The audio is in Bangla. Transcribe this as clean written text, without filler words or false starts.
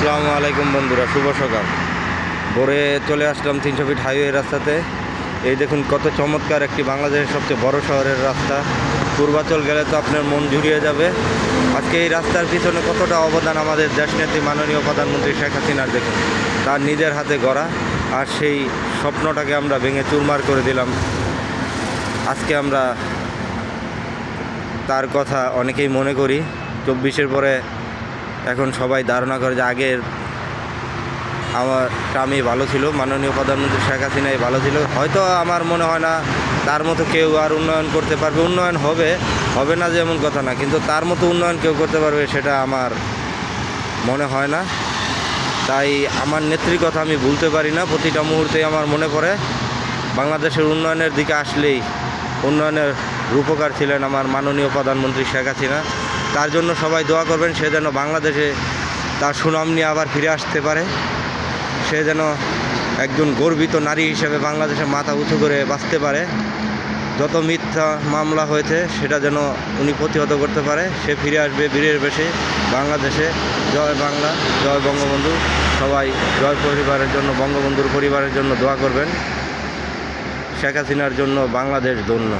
আসসালামু আলাইকুম বন্ধুরা, শুভ সকাল। ভোরে চলে আসলাম 300 ফিট হাইওয়ে রাস্তাতে। এই দেখুন কত চমৎকার একটি বাংলাদেশের সবচেয়ে বড় শহরের রাস্তা। পূর্বাচল গেলে তো আপনার মন জুড়িয়ে যাবে। আজকে এই রাস্তার পিছনে কতটা অবদান আমাদের দেশনেত্রী মাননীয় প্রধানমন্ত্রী শেখ হাসিনার দেখুন। তার নিজের হাতে গড়া, আর সেই স্বপ্নটাকে আমরা ভেঙে চুরমার করে দিলাম। আজকে আমরা তার কথা অনেকেই মনে করি। 24-এর পরে এখন সবাই ধারণা করে যে আগের আমার টার্মই ভালো ছিল, মাননীয় প্রধানমন্ত্রী শেখ হাসিনাই ভালো ছিল। হয়তো আমার মনে হয় না তার মতো কেউ আর উন্নয়ন করতে পারবে। উন্নয়ন হবে না যেমন কথা না, কিন্তু তার মতো উন্নয়ন কেউ করতে পারবে সেটা আমার মনে হয় না। তাই আমার নেত্রীর কথা আমি ভুলতে পারি না। প্রতিটা মুহূর্তেই আমার মনে পড়ে বাংলাদেশের উন্নয়নের দিকে আসলেই উন্নয়নের রূপকার ছিলেন আমার মাননীয় প্রধানমন্ত্রী শেখ হাসিনা। তার জন্য সবাই দোয়া করবেন, সে যেন বাংলাদেশে তার সুনাম নিয়ে আবার ফিরে আসতে পারে। সে যেন একজন গর্বিত নারী হিসেবে বাংলাদেশে মাথা উঁচু করে বাঁচতে পারে। যত মিথ্যা মামলা হয়েছে সেটা যেন উনি প্রতিহত করতে পারে। সে ফিরে আসবে বীরের বেশে বাংলাদেশে। জয় বাংলা, জয় বঙ্গবন্ধু। সবাই জয় পরিবারের জন্য, বঙ্গবন্ধুর পরিবারের জন্য দোয়া করবেন। শেখ হাসিনার জন্য বাংলাদেশ ধন্য।